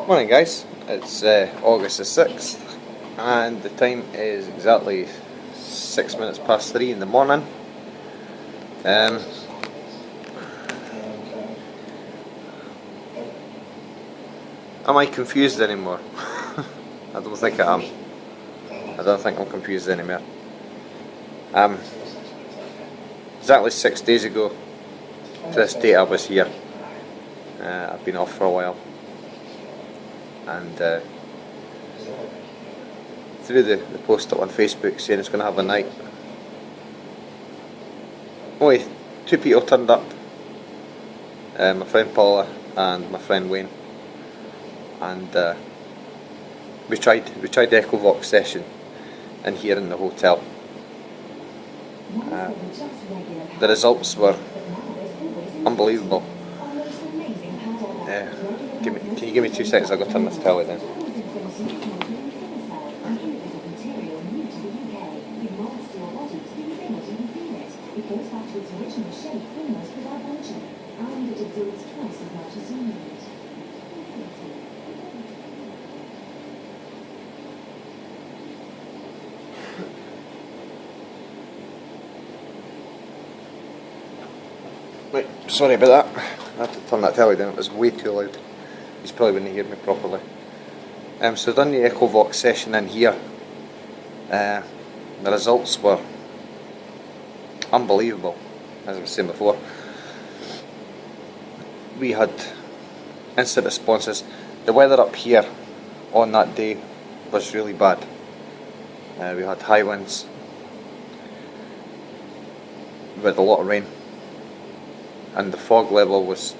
Morning guys, it's August the 6th and the time is exactly 6 minutes past 3 in the morning. Am I confused anymore? I don't think I am. I don't think I'm confused anymore. Exactly 6 days ago to this date I was here. I've been off for a while. And through the post up on Facebook saying it's going to have a night, only 2 people turned up, my friend Paula and my friend Wayne, and we tried the Echovox session in here in the hotel. The results were unbelievable. Can you give me 2 seconds? I'll go turn this telly down. Right, sorry about that. I had to turn that telly down, it was way too loud. You probably wouldn't hear me properly. So done the Echovox session in here. The results were unbelievable, as I was saying before. We had instant responses. The weather up here on that day was really bad. We had high winds, we had a lot of rain, and the fog level was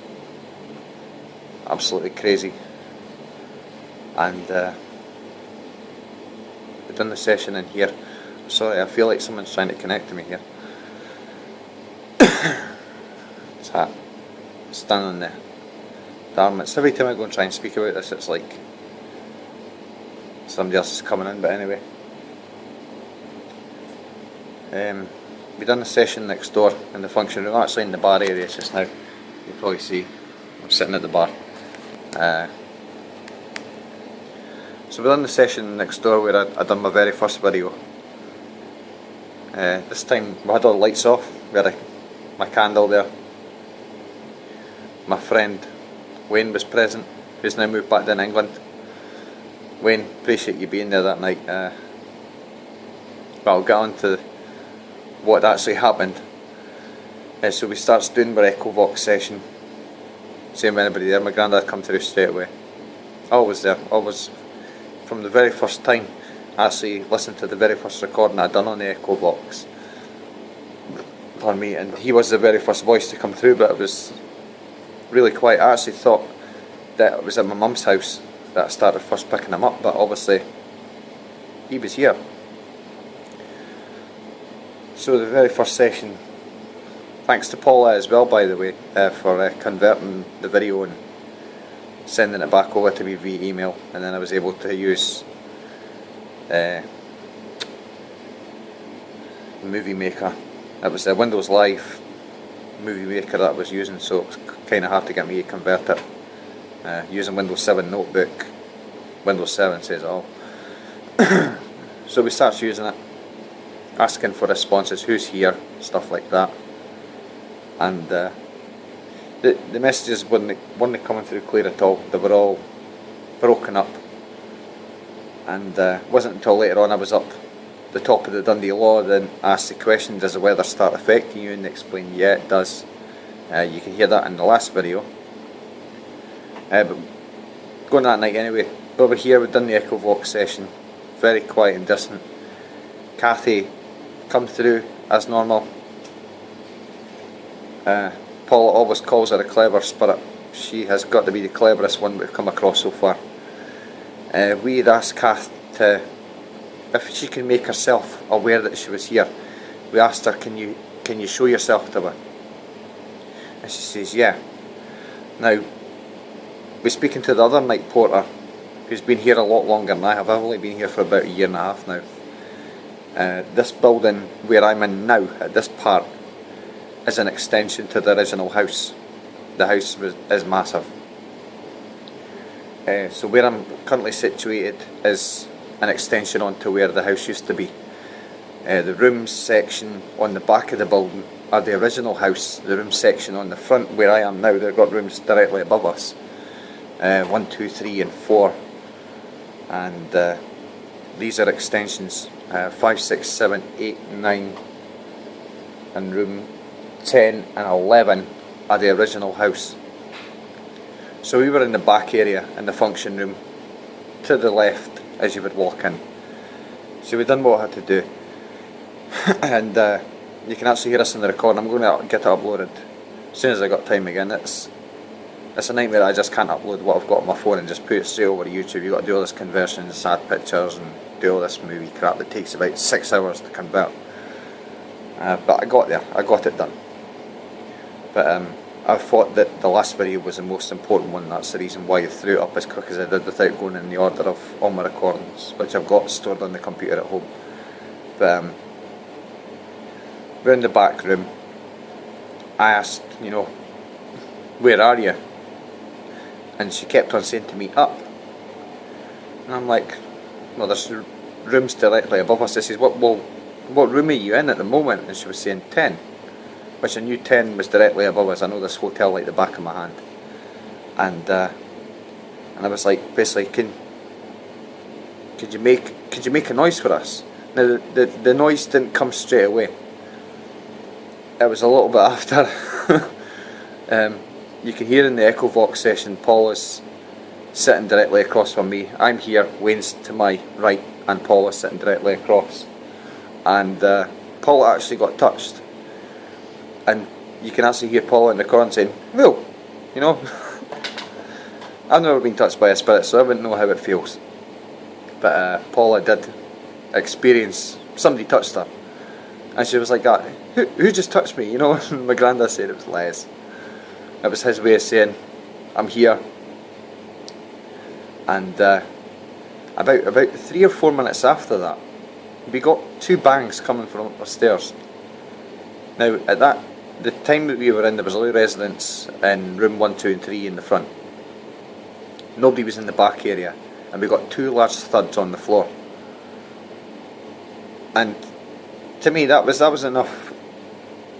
absolutely crazy. And we've done the session in here. Sorry, I feel like someone's trying to connect to me here. It's that standing there. Damn, it's every time I go and try and speak about this, it's like somebody else is coming in. But anyway, we done the session next door in the function room, actually in the bar area just now. You'll probably see I'm sitting at the bar. So we done the session next door where I done my very first video. This time we had all the lights off, we had my candle there. My friend Wayne was present, who's now moved back down to England. Wayne, appreciate you being there that night. But I'll get on to what actually happened. So we starts doing our Echovox session. Same with anybody there. My granddad come through straight away. Always there, always. From the very first time, I actually listened to the very first recording I done on the Echovox. Pardon me, and he was the very first voice to come through, but it was really quiet. I actually thought that it was at my mum's house that I started first picking him up, but obviously he was here. So the very first session, thanks to Paula as well, by the way, for converting the video and sending it back over to me via email, and then I was able to use Movie Maker. It was a Windows Live Movie Maker that I was using, so it was kind of hard to get me to convert it. Using Windows 7 Notebook, Windows 7 says it all. So we started using it, asking for responses, who's here, stuff like that. And the messages weren't coming through clear at all. They were all broken up. And it wasn't until later on I was up the top of the Dundee Law, then asked the question, does the weather start affecting you? And they explained, yeah, it does. You can hear that in the last video. But going that night anyway, over here we've done the Echovox session, very quiet and distant. Cathy come through as normal. Paula always calls her a clever spirit. She has got to be the cleverest one we've come across so far. We had asked Cath to, if she can make herself aware that she was here. We asked her, can you show yourself to her? And she says, yeah. Now, we're speaking to the other night porter, who's been here a lot longer than I have. I've only been here for about 1.5 years now. This building where I'm in now, at this part, is an extension to the original house. The house is massive. So where I'm currently situated is an extension onto where the house used to be. The rooms section on the back of the building are the original house. The room section on the front where I am now, they've got rooms directly above us. 1, 2, 3 and 4. And these are extensions. 5, 6, 7, 8, 9 and room 10 and 11 are the original house. So we were in the back area in the function room to the left as you would walk in. So we done what I had to do. And you can actually hear us in the recording. I'm going to get it uploaded as soon as I got time again. It's a nightmare. I just can't upload what I've got on my phone and just put it straight over to YouTube. You've got to do all this conversion and sad pictures and do all this movie crap that takes about 6 hours to convert. But I got there. I got it done. But I thought that the last video was the most important one. That's the reason why I threw it up as quick as I did without going in the order of all my recordings, which I've got stored on the computer at home. But we're in the back room. I asked, you know, where are you? And she kept on saying to me, up. And I'm like, well, there's rooms directly above us. She says, what room are you in at the moment? And she was saying 10. Which I knew 10 was directly above us. I know this hotel like the back of my hand. And I was like, basically, could you make a noise for us? Now the noise didn't come straight away. It was a little bit after. You can hear in the Echo Vox session, Paula's sitting directly across from me. I'm here, Wayne's to my right, and Paula's sitting directly across. And Paula actually got touched. And you can actually hear Paula in the corner saying, well, you know, I've never been touched by a spirit, so I wouldn't know how it feels. But Paula did experience, somebody touched her. And she was like, who just touched me? You know, my granddad said it was Les. It was his way of saying, I'm here. And about 3 or 4 minutes after that, we got 2 bangs coming from up the stairs. Now, at the time that we were in, there was only residents in room 1, 2 and 3 in the front. Nobody was in the back area, and we got 2 large thuds on the floor. And to me, that was enough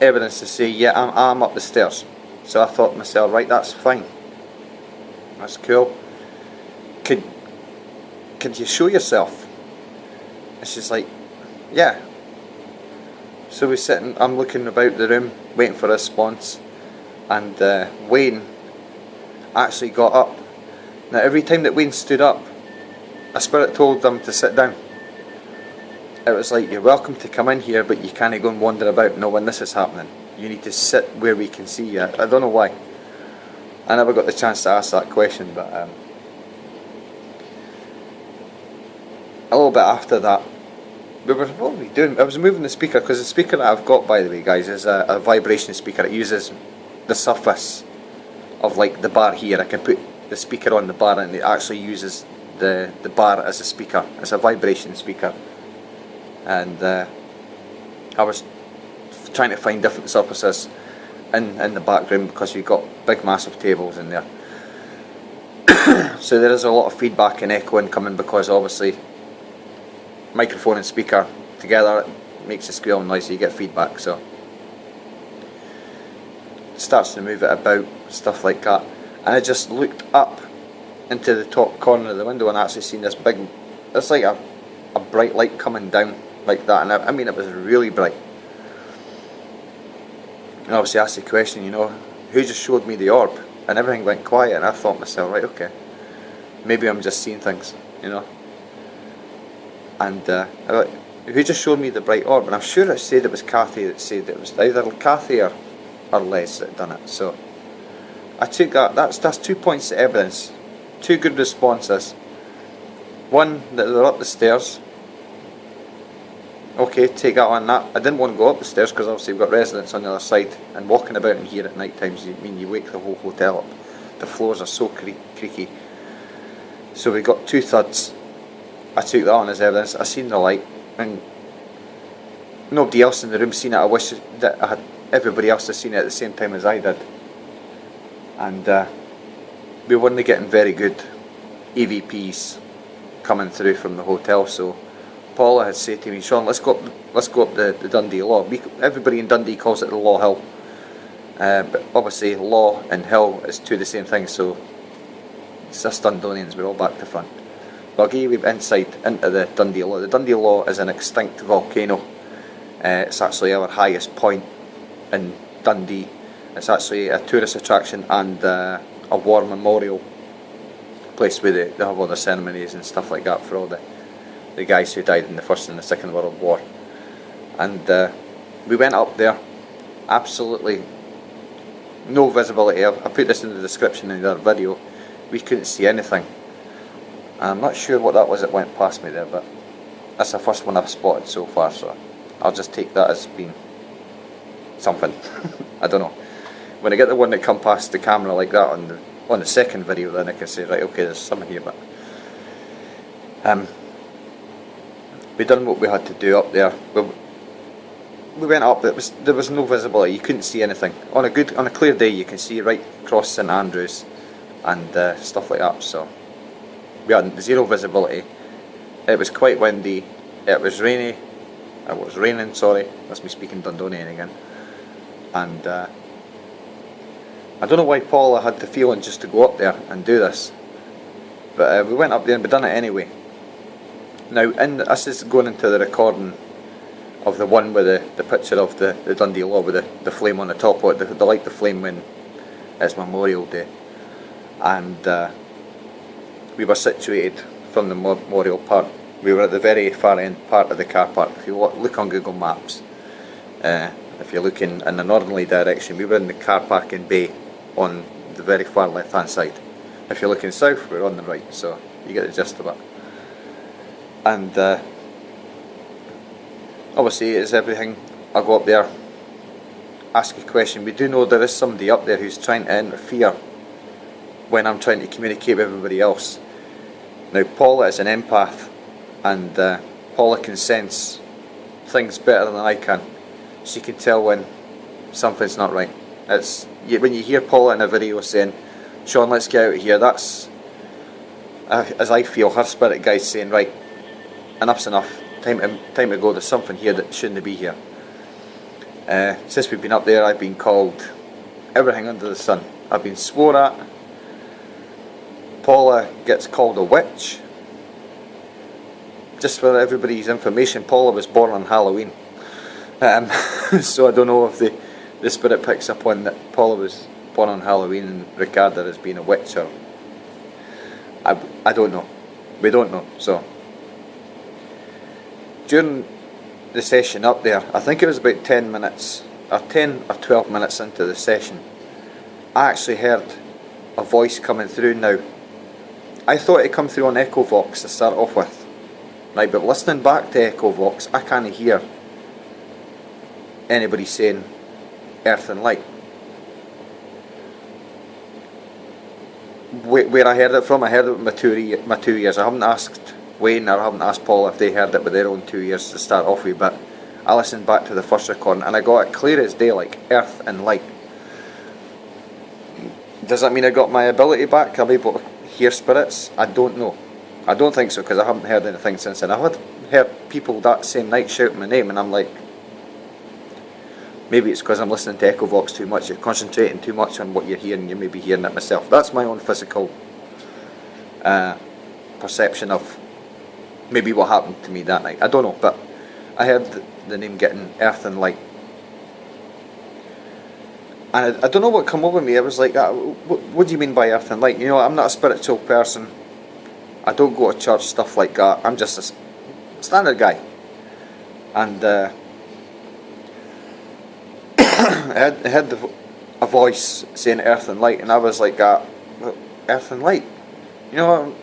evidence to say, yeah, I'm up the stairs. So I thought to myself, right, that's fine. That's cool. Could you show yourself? And she's like, yeah. So we're sitting, I'm looking about the room, waiting for a response, and Wayne actually got up. Now every time that Wayne stood up, a spirit told them to sit down. It was like, you're welcome to come in here, but you can't go and wander about. No, when this is happening, you need to sit where we can see you. I don't know why. I never got the chance to ask that question, but a little bit after that, what were we doing? I was moving the speaker, because the speaker that I've got, by the way, guys, is a vibration speaker. It uses the surface of like the bar here. I can put the speaker on the bar and it actually uses the bar as a speaker. It's a vibration speaker. And I was trying to find different surfaces in the back room, because we've got big massive tables in there. So there is a lot of feedback and echoing coming, because obviously microphone and speaker together makes a squeal noise, so you get feedback. So it starts to move it about, stuff like that. And I just looked up into the top corner of the window and actually seen this big, it's like a bright light coming down like that. And I mean, it was really bright. And obviously asked the question, you know, who just showed me the orb? And everything went quiet, and I thought to myself, right, okay, maybe I'm just seeing things, you know. And who just showed me the bright orb? And I'm sure it said it was Cathy that said it was either Cathy or Les that had done it. So I took that. That's 2 points of evidence, 2 good responses. One, that they're up the stairs. Okay, take that on that. I didn't want to go up the stairs, because obviously we've got residents on the other side, and walking about in here at night times, you wake the whole hotel up. The floors are so creaky. So we got 2 thuds. I took that on as evidence. I seen the light, and nobody else in the room seen it. I wish that everybody else had seen it at the same time as I did. And we weren't getting very good EVPs coming through from the hotel. So Paula had said to me, Sean, let's go up the Dundee Law. Everybody in Dundee calls it the Law Hill, but obviously Law and Hill is two the same thing, so it's us Dundonians, we're all back to front. But I'll give you insight into the Dundee Law. The Dundee Law is an extinct volcano. It's actually our highest point in Dundee. It's actually a tourist attraction and a war memorial place where they have all the ceremonies and stuff like that for all the guys who died in the First and the Second World War. And we went up there, absolutely no visibility. I put this in the description in our video. We couldn't see anything. I'm not sure what that was that went past me there, but that's the first one I've spotted so far, so I'll just take that as being something. I don't know. When I get the one that come past the camera like that on the second video, then I can say, right, okay, there's something here. But we done what we had to do up there. We went up. There was no visibility. You couldn't see anything. On a clear day, you can see right across St Andrews and stuff like that. So we had zero visibility. It was quite windy. It was rainy. It was raining. Sorry, that's me speaking Dundonian again. And I don't know why Paula had the feeling just to go up there and do this, but we went up there and we done it anyway. Now, this is going into the recording of the one with the picture of the Dundee Law with the flame on the top of it. They light the flame when it's Memorial Day, and we were situated from the Memorial Park. We were at the very far end part of the car park. If you look on Google Maps, if you're looking in the northerly direction, we were in the car parking bay on the very far left hand side. If you're looking south, we're on the right, so you get the gist of it. And obviously it's everything. I'll go up there, ask a question. We do know there is somebody up there who's trying to interfere when I'm trying to communicate with everybody else. Now Paula is an empath, and Paula can sense things better than I can. She can tell when something's not right. It's when you hear Paula in a video saying, Sean, let's get out of here, that's, as I feel, her spirit guide saying, right, enough's enough, time to go, there's something here that shouldn't be here. Since we've been up there, I've been called everything under the sun. I've been swore at. Paula gets called a witch. Just for everybody's information, Paula was born on Halloween. So I don't know if the spirit picks up on that Paula was born on Halloween and regard her as being a witch, or I don't know. We don't know. So during the session up there, I think it was about 10 minutes or 10 or 12 minutes into the session, I actually heard a voice coming through. Now I thought it come through on Echo Vox to start off with, right, but listening back to Echo Vox, I can't hear anybody saying earth and light. Where I heard it from, I heard it with my two ears. I haven't asked Wayne or I haven't asked Paul if they heard it with their own 2 ears to start off with, but I listened back to the first recording and I got it clear as day, like earth and light. Does that mean I got my ability back? I'll be able to hear spirits? I don't know. I don't think so, because I haven't heard anything since then. I've heard people that same night shout my name and I'm like, maybe it's because I'm listening to Echo Vox too much, you're concentrating too much on what you're hearing, you may be hearing it myself. That's my own physical perception of maybe what happened to me that night. I don't know, but I heard the name getting earth and light. And I don't know what come over me. I was like, what do you mean by earth and light? You know, I'm not a spiritual person. I don't go to church, stuff like that. I'm just a standard guy. And I heard a voice saying earth and light, and I was like, earth and light? You know,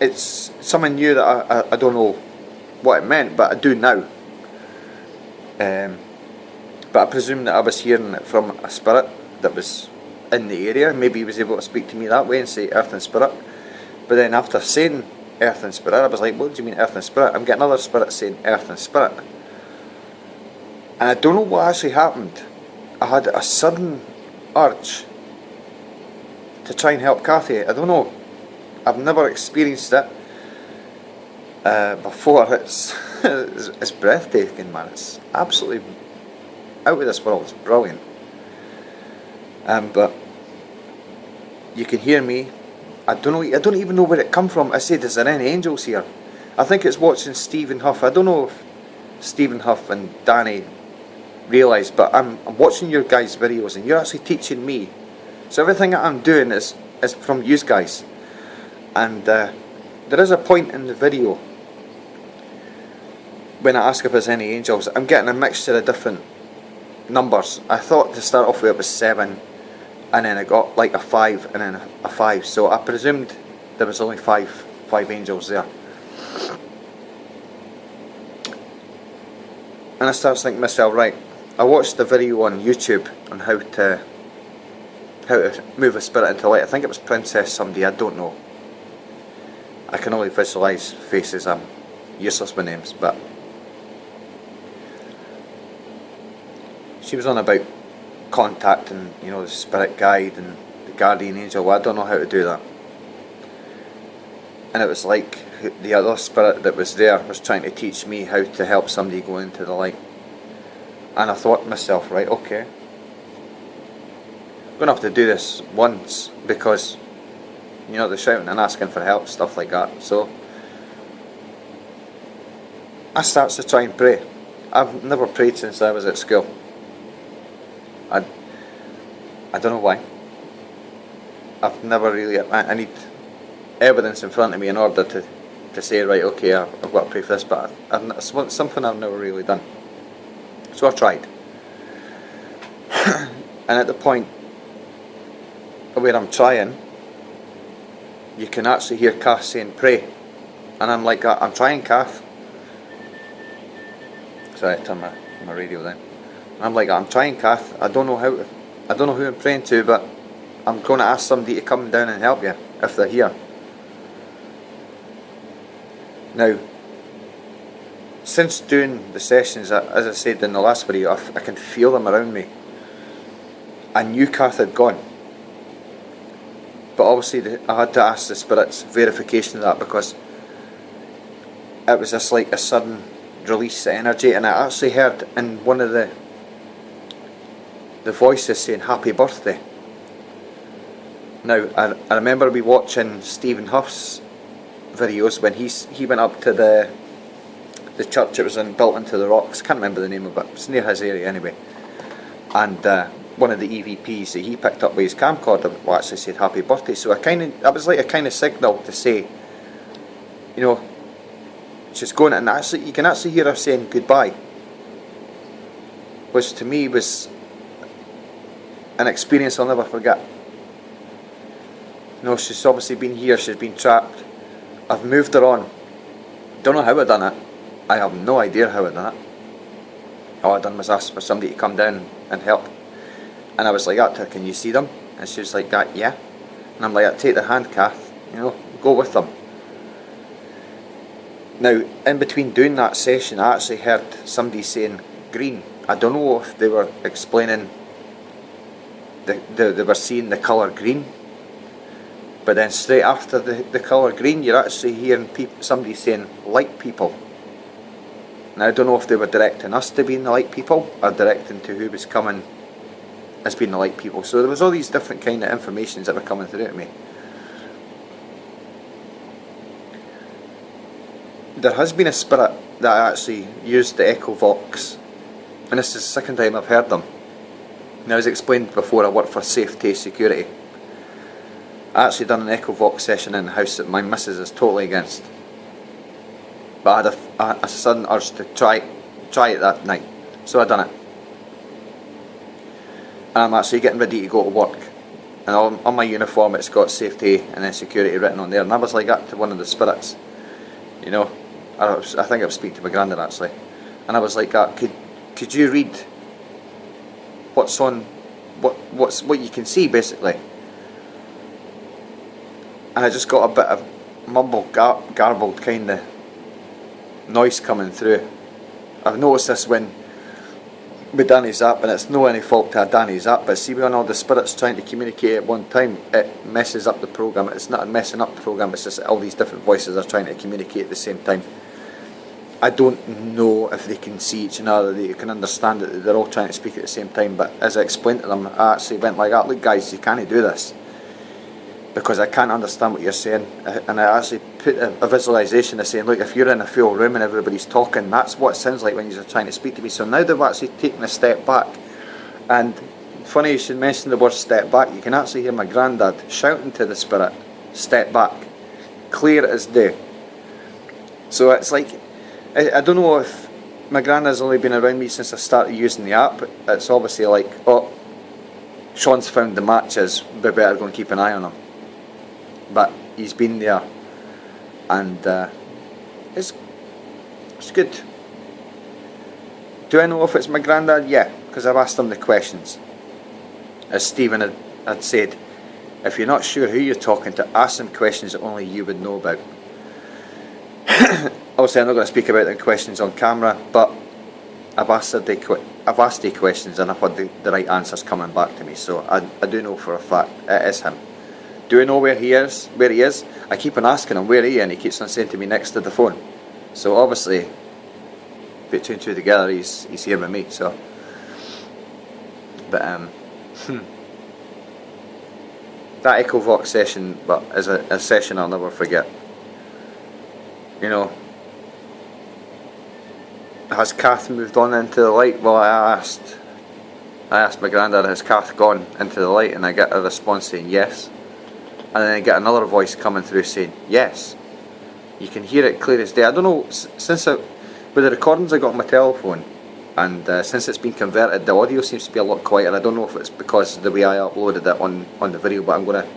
it's something new that I don't know what it meant, but I do now. But I presume that I was hearing it from a spirit that was in the area. Maybe he was able to speak to me that way and say earth and spirit. But then after saying earth and spirit, I was like, what do you mean earth and spirit? I'm getting other spirits saying earth and spirit. And I don't know what actually happened. I had a sudden urge to try and help Cathy. I don't know. I've never experienced it before. It's breathtaking, man. It's absolutely out of this world. It's brilliant. But you can hear me. I don't know. I don't even know where it come from. I said, is there any angels here? I think it's watching Stephen Huff. I don't know if Stephen Huff and Danny realise, but I'm watching your guys' videos, and you're actually teaching me. So everything that I'm doing is from you guys. And there is a point in the video when I ask if there's any angels, I'm getting a mixture of different numbers. I thought to start off with it was 7, and then I got like a 5 and then a 5. So I presumed there was only five angels there. And I started thinking to myself, right, I watched the video on YouTube on how to move a spirit into light. I think it was Princess somebody, I don't know. I can only visualise faces, I'm useless with names, but she was on about contacting, you know, the spirit guide and the guardian angel. Well, I don't know how to do that. And it was like the other spirit that was there was trying to teach me how to help somebody go into the light. And I thought to myself, right, okay, I'm going to have to do this once, because, you know, they're shouting and asking for help, stuff like that. So I started to try and pray. I've never prayed since I was at school. I don't know why. I've never really, I need evidence in front of me in order to say, right, okay, I've got to pray for this, but it's something I've never really done. So I tried. And at the point where I'm trying, you can actually hear Cath saying, pray. And I'm like, I'm trying, Cath. Sorry, I turn my radio down. And I'm like, I'm trying, Cath. I don't know who I'm praying to, but I'm going to ask somebody to come down and help you, if they're here. Now, since doing the sessions, as I said in the last video, I can feel them around me. I knew Cath had gone, but obviously I had to ask the spirits verification of that, because it was just like a sudden release of energy. And I actually heard in one of the voices saying happy birthday. Now I remember we watching Stephen Huff's videos when he went up to the church. It was built into the rocks. Can't remember the name of it. It's near his area anyway. And one of the EVPs that he picked up with his camcorder actually said happy birthday. So that was like a kind of signal to say, you know, she's going. And actually, you can actually hear her saying goodbye, which to me was an experience I'll never forget. You know, she's obviously been here. She's been trapped. I've moved her on. Don't know how I done it. I have no idea how I done it. All I done was ask for somebody to come down and help. And I was like that to her, can you see them? And she was like that, yeah. And I'm like, take their hand, Cath, you know, go with them. Now, in between doing that session, I actually heard somebody saying green. I don't know if they were explaining, they were seeing the colour green. But then straight after the colour green, you're actually hearing somebody saying light people. Now I don't know if they were directing us to being the light people, or directing to who was coming as being the light people. So there was all these different kind of informations that were coming through to me. There has been a spirit that actually used the Echo Vox, and this is the second time I've heard them. Now, as explained before, I work for safety security. I actually done an Echo Vox session in the house that my missus is totally against, but I had a sudden urge to try it that night, so I done it. And I'm actually getting ready to go to work, and on my uniform it's got safety and then security written on there, and I was like that to one of the spirits, you know. I think I was speaking to my granddad actually, and I was like that, could you read what's on, what you can see basically? And I just got a bit of mumbled, garbled kind of noise coming through. I've noticed this when with Danny's app, and it's no any fault to Danny's app, but see, when all the spirits trying to communicate at one time, it messes up the program. It's not messing up the program, it's just all these different voices are trying to communicate at the same time. I don't know if they can see each other, they can understand that they're all trying to speak at the same time, but as I explained to them, I actually went like that, look guys, you can't do this, because I can't understand what you're saying. And I actually put a visualisation of saying, look, if you're in a full room and everybody's talking, that's what it sounds like when you're trying to speak to me. So now they've actually taken a step back, and funny you should mention the word step back, you can actually hear my granddad shouting to the spirit, step back, clear as day. So it's like, I don't know if my granddad's only been around me since I started using the app. It's obviously like, oh, Sean's found the matches, we better go and keep an eye on him. But he's been there, and it's good. Do I know if it's my granddad? Yeah, because I've asked him the questions. As Stephen had said, if you're not sure who you're talking to, ask them questions that only you would know about. Obviously, I'm not going to speak about the questions on camera, but I've asked the questions, and I've had the right answers coming back to me. So I do know for a fact it is him. Do I know where he is? I keep on asking him where he is, and he keeps on saying to me next to the phone. So obviously, put two and two together, he's here with me. So, but that EchoVox session, but is a session I'll never forget. You know, has Cath moved on into the light? Well, I asked my granddad, has Cath gone into the light? And I get a response saying yes. And then I get another voice coming through saying yes. You can hear it clear as day. I don't know, with the recordings I got on my telephone, and since it's been converted, the audio seems to be a lot quieter. I don't know if it's because of the way I uploaded it on the video, but I'm going to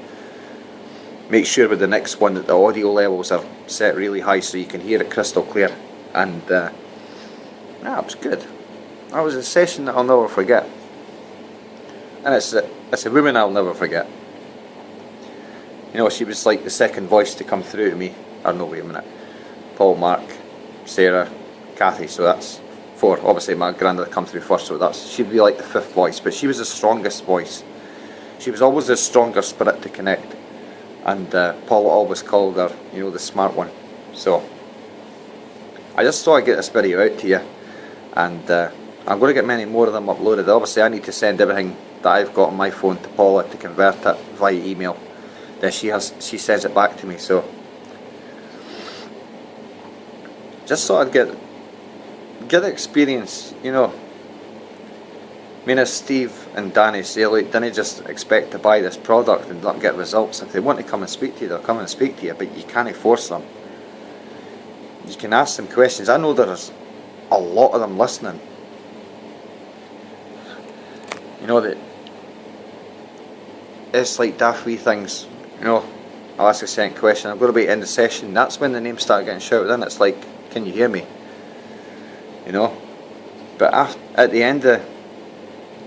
make sure with the next one that the audio levels are set really high so you can hear it crystal clear. And it was good. That was a session that I'll never forget, and it's a woman I'll never forget. You know, she was like the second voice to come through to me. Or no, wait a minute. Paul, Mark, Sarah, Kathy, so that's 4. Obviously my granddad come through first, so she'd be like the 5th voice, but she was the strongest voice. She was always the stronger spirit to connect, and Paula always called her, you know, the smart one. So I just thought I'd get this video out to you, and I'm going to get many more of them uploaded. Obviously I need to send everything that I've got on my phone to Paula to convert it via email. Then she sends it back to me. So just thought I'd get the experience, you know. I mean, as Steve and Danny say, like, don't just expect to buy this product and not get results. If they want to come and speak to you, they'll come and speak to you, but you can't force them. You can ask them questions. I know there's a lot of them listening. You know, that it's like daft wee things. You know, I'll ask a second question, I'm going to be in the session, that's when the names start getting shouted in. It's like, can you hear me? You know, but at the end of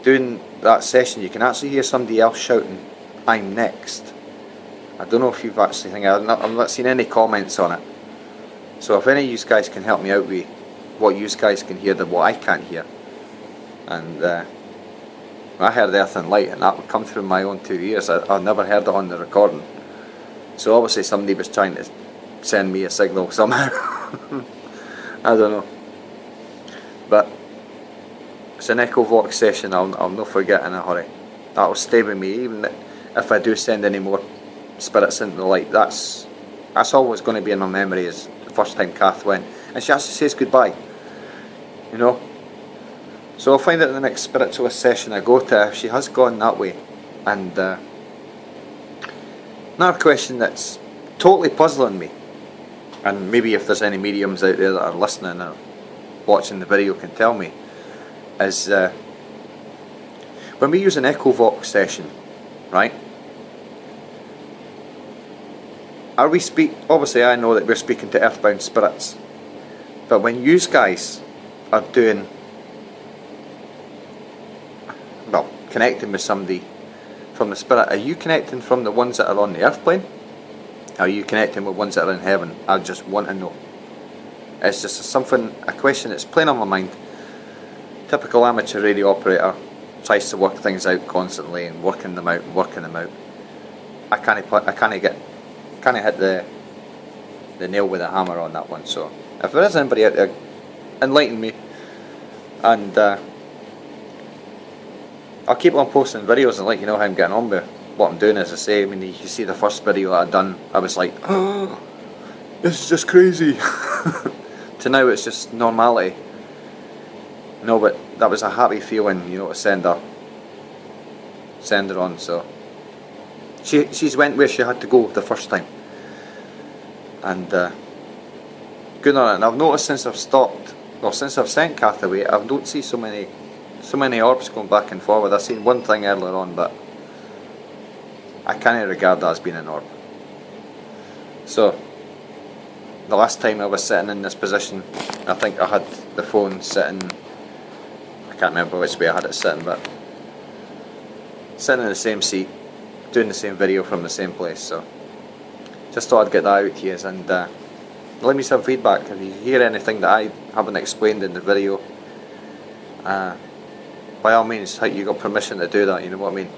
doing that session, you can actually hear somebody else shouting, I'm next. I don't know if you've actually think I've not seen any comments on it. So if any of you guys can help me out with what you guys can hear than what I can't hear. And I heard Earth and Light, and that would come through my own 2 ears. I never heard it on the recording. So obviously somebody was trying to send me a signal somehow. I don't know. But it's an EchoVox session I'll not forget in a hurry. That'll stay with me, even if I do send any more spirits into the light. That's always going to be in my memory as the first time Cath went. And she actually says goodbye. You know? So I'll find out in the next spiritualist session I go to if she has gone that way. And another question that's totally puzzling me, and maybe if there's any mediums out there that are listening or watching the video can tell me, is when we use an EchoVox session, right? Obviously I know that we're speaking to earthbound spirits, but when you guys are doing, well, connecting with somebody from the spirit, are you connecting from the ones that are on the earth plane? Are you connecting with ones that are in heaven? I just want to know. It's just a question that's playing on my mind typical amateur radio operator tries to work things out constantly and working them out and working them out. I can't hit the nail with a hammer on that one. So if there is anybody out there, enlighten me, and I'll keep on posting videos and let you know how I'm getting on with what I'm doing. As I say, I mean, you see the first video that I done, I was like, oh, this is just crazy. To now it's just normality. No, but that was a happy feeling, you know, to send her on. So she's went where she had to go the first time, and good on it. And I've noticed since I've stopped, well, since I've sent cath away, I don't see so many orbs going back and forward. I've seen one thing earlier on, but I can't regard that as being an orb. So the last time I was sitting in this position, I think I had the phone sitting, I can't remember which way I had it sitting, but sitting in the same seat, doing the same video from the same place. So just thought I'd get that out to you, and let me some feedback. If you hear anything that I haven't explained in the video, by all means, you got permission to do that, you know what I mean.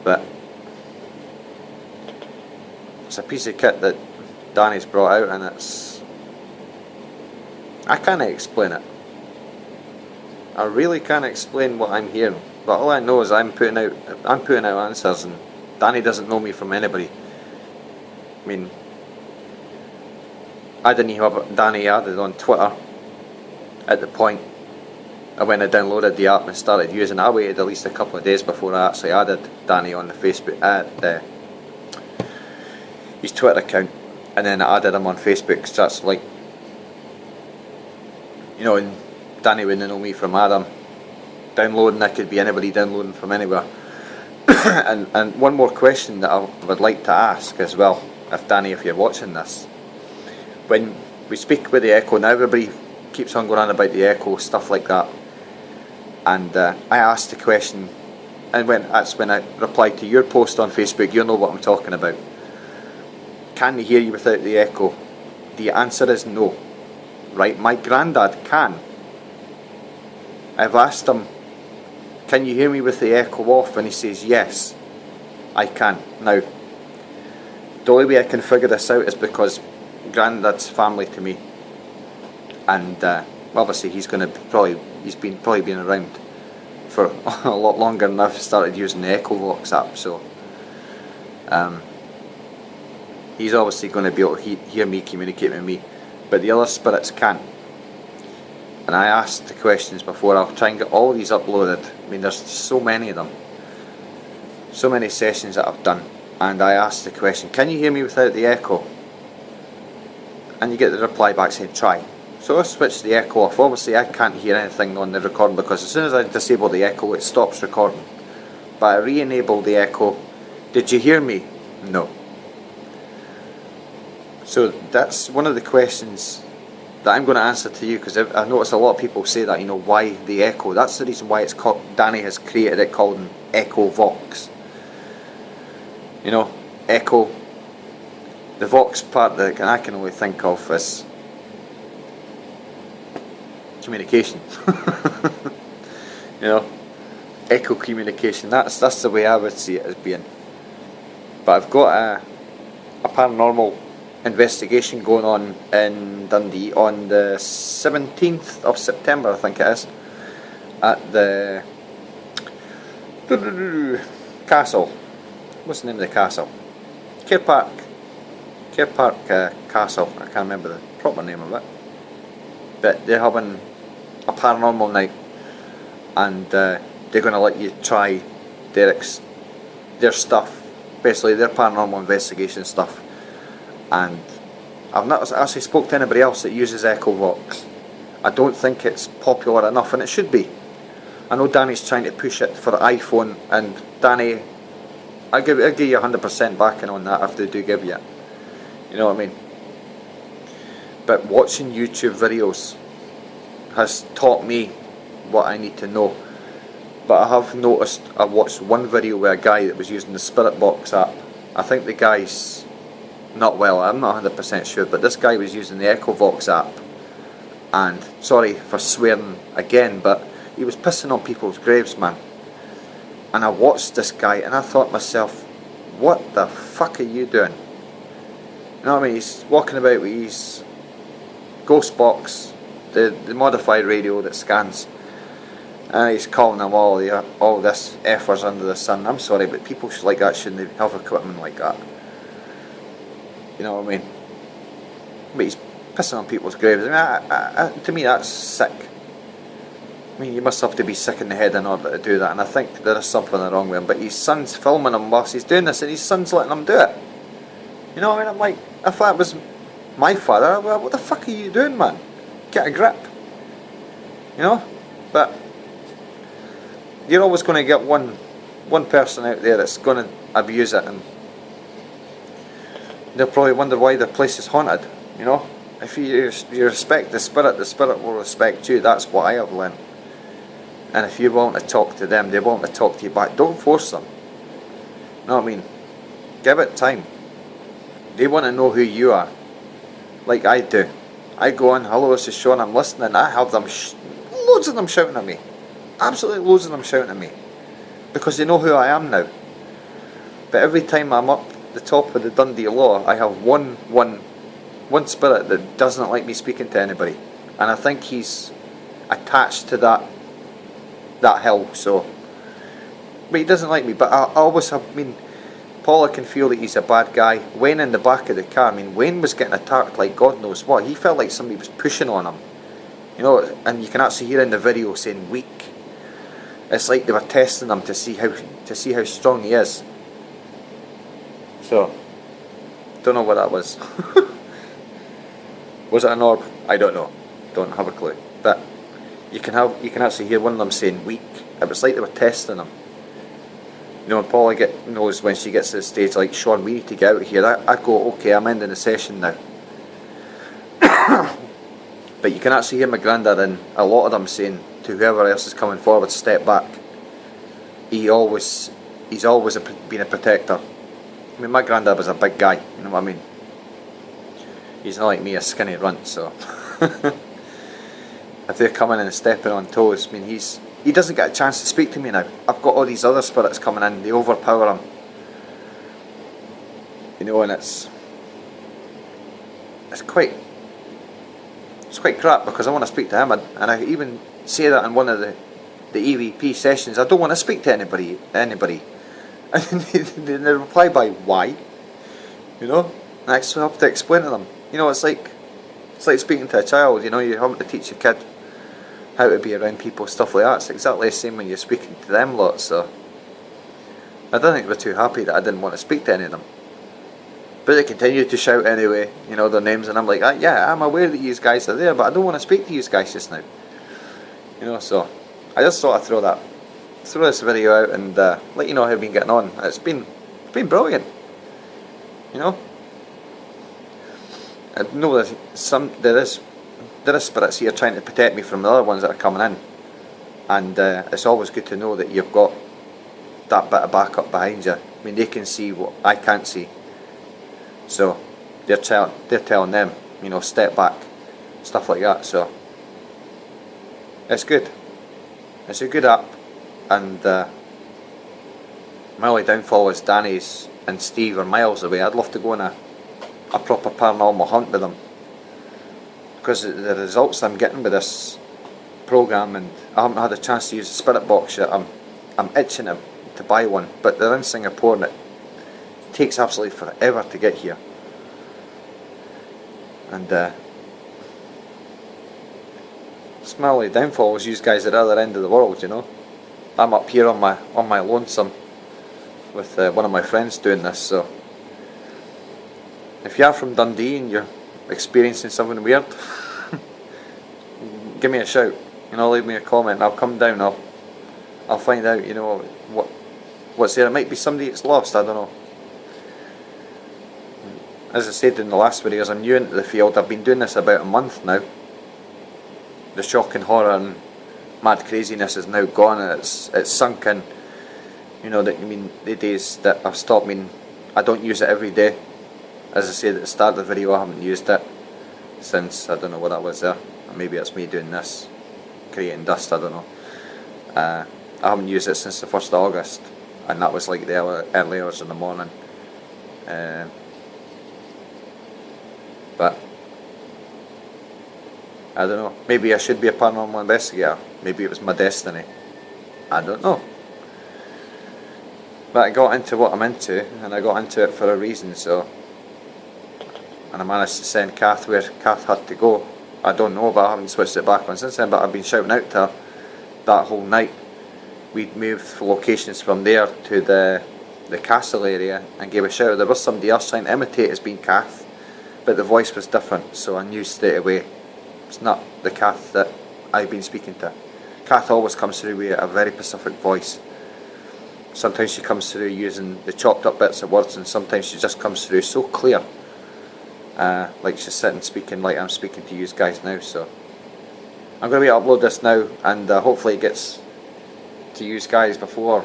But it's a piece of kit that Danny's brought out, and I can't explain it. I really can't explain what I'm hearing, but all I know is I'm putting out answers, and Danny doesn't know me from anybody. I mean, I didn't even have Danny added on Twitter at the point when I downloaded the app and started using it. I waited at least a couple of days before I actually added Danny on the Facebook his Twitter account, and then I added him on Facebook. So that's like, you know, and Danny wouldn't know me from Adam. Downloading, that could be anybody downloading from anywhere. and one more question that I would like to ask as well, if Danny, if you're watching this, when we speak with the echo, now everybody keeps on going on about the echo, stuff like that, and I asked the question, and that's when I replied to your post on Facebook. You'll know what I'm talking about. Can he hear you without the echo? The answer is no. Right, my granddad can. I've asked him, can you hear me with the echo off? And he says, yes, I can. Now, the only way I can figure this out is because granddad's family to me, and obviously he's probably been around for a lot longer than I've started using the Echo Vox app, so he's obviously going to be able to hear me, communicate with me, but the other spirits can't. And I asked the questions before. I'll try and get all these uploaded. I mean, there's so many of them, so many sessions that I've done, and I asked the question, can you hear me without the echo? And you get the reply back saying try. So I switched the echo off. Obviously I can't hear anything on the recording, because as soon as I disable the echo it stops recording. But I re-enabled the echo. Did you hear me? No. So that's one of the questions that I'm going to answer to you, because I noticed a lot of people say that, you know, why the echo. That's the reason why it's called, Danny has created it, called an Echo Vox. You know, echo. The Vox part that I can only think of is communication. You know, echo communication. That's the way I would see it as being. But I've got a paranormal investigation going on in Dundee on the 17th of September, I think it is, at the castle. What's the name of the castle? Caird Park Castle. I can't remember the proper name of it, but they're having a paranormal night, and they're going to let you try their stuff, basically their paranormal investigation stuff. And I've not actually spoke to anybody else that uses Echo Vox. I don't think it's popular enough, and it should be. I know Danny's trying to push it for iPhone, and Danny, I'll give you 100% backing on that if they do give you it. You know what I mean? But watching YouTube videos has taught me what I need to know. But I have noticed, I watched one video with a guy that was using the Spirit Box app. I think the guy's not well, I'm not 100% sure, but this guy was using the Echo Vox app, and sorry for swearing again, but he was pissing on people's graves, man. And I watched this guy and I thought to myself, what the fuck are you doing? You know what I mean? He's walking about with his ghost box, the modified radio that scans, and he's calling them all this effers under the sun. I'm sorry, but people like that shouldn't have equipment like that. You know what I mean? But he's pissing on people's graves. I mean, to me that's sick. I mean, you must have to be sick in the head in order to do that, and I think there is something wrong with him. But his son's filming him whilst he's doing this, and his son's letting him do it. You know what I mean? I'm like, if that was my father, well, what the fuck are you doing, man? Get a grip. You know? But you're always going to get one person out there that's going to abuse it, and they'll probably wonder why the place is haunted. You know? If you respect the spirit will respect you. That's what I have learned. And if you want to talk to them, they want to talk to you back. Don't force them. You know what I mean? Give it time. They want to know who you are, like I do. I go on, hello, this is Sean, I'm listening. I have them, loads of them shouting at me. Absolutely loads of them shouting at me. Because they know who I am now. But every time I'm up the top of the Dundee Law, I have one spirit that doesn't like me speaking to anybody. And I think he's attached to that hill, so. But he doesn't like me, but I always have, I mean, Paula can feel that he's a bad guy. Wayne in the back of the car, I mean, Wayne was getting attacked like God knows what. He felt like somebody was pushing on him. You know, and you can actually hear in the video saying weak. It's like they were testing him to see how strong he is. So, don't know what that was. Was it an orb? I don't know. Don't have a clue. But you can actually hear one of them saying weak. It was like they were testing him. You know, when Paula knows when she gets to the stage like, Sean, we need to get out of here. I go, okay, I'm ending the session now. But you can actually hear my granddad and a lot of them saying to whoever else is coming forward, step back. He's always been a protector. I mean, my granddad was a big guy, you know what I mean? He's not like me, a skinny runt, so. If they're coming in and stepping on toes, I mean, he doesn't get a chance to speak to me now. I've got all these other spirits coming in, they overpower him. You know, and it's quite crap, because I want to speak to him, and I even say that in one of the EVP sessions, I don't want to speak to anybody. And they reply by why, you know, and I still have to explain to them. You know, it's like speaking to a child. You know, you're having to teach a kid how to be around people, stuff like that. It's exactly the same when you're speaking to them lots. So I don't think they were too happy that I didn't want to speak to any of them. But they continued to shout anyway, you know, their names, and I'm like, yeah, I'm aware that you guys are there, but I don't want to speak to you guys just now. You know, so I just thought I'd throw this video out and let you know how I've been getting on. It's been brilliant. You know, I know there is spirits here trying to protect me from the other ones that are coming in, and it's always good to know that you've got that bit of backup behind you. I mean, they can see what I can't see, so they're telling them, you know, step back, stuff like that. So it's good. It's a good app, and my only downfall is Danny's and Steve are miles away. I'd love to go on a proper paranormal hunt with them, because the results I'm getting with this program, and I haven't had a chance to use the spirit box yet. I'm itching to buy one, but they're in Singapore and it takes absolutely forever to get here. And it's my only downfall was you guys at the other end of the world. You know, I'm up here on my lonesome with one of my friends doing this. So if you are from Dundee and you're experiencing something weird, give me a shout. You know, leave me a comment and I'll come down. I'll find out, you know, what's there. It might be somebody that's lost, I don't know. As I said in the last videos, I'm new into the field. I've been doing this about a month now. The shock and horror and mad craziness is now gone, and it's sunk in. You know, that, I mean, the days that I've stopped, I mean, I don't use it every day. As I said at the start of the video, I haven't used it since, I don't know what that was there, maybe it's me doing this, creating dust, I don't know. I haven't used it since the 1st of August, and that was like the early hours in the morning. But I don't know, maybe I should be a paranormal investigator. Maybe it was my destiny. I don't know. But I got into what I'm into, and I got into it for a reason, so. And I managed to send Cath where Cath had to go. I don't know, but I haven't switched it back on since then, but I've been shouting out to her that whole night. We'd moved locations from there to the castle area and gave a shout. There was somebody else trying to imitate as being Cath, but the voice was different, so I knew straight away it's not the Cath that I've been speaking to. Cath always comes through with a very specific voice. Sometimes she comes through using the chopped up bits of words, and sometimes she just comes through so clear, like she's sitting speaking like I'm speaking to you guys now. So I'm going to upload this now, and hopefully it gets to you guys before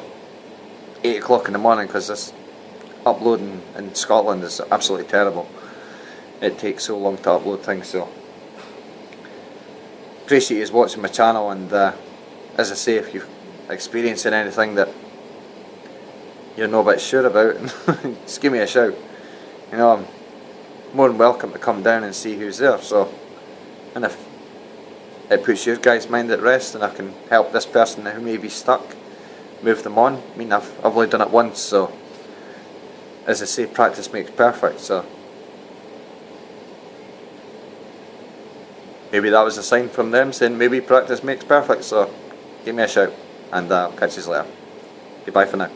8 o'clock in the morning, because this uploading in Scotland is absolutely terrible. It takes so long to upload things. So appreciate you watching my channel, and as I say, if you're experiencing anything that you're not a bit sure about, just give me a shout. You know, I'm more than welcome to come down and see who's there. So, and if it puts your guys' mind at rest, and I can help this person who may be stuck, move them on. I mean, I've only done it once, so as I say, practice makes perfect. So maybe that was a sign from them saying maybe practice makes perfect. So give me a shout, and I'll catch you later. Goodbye for now.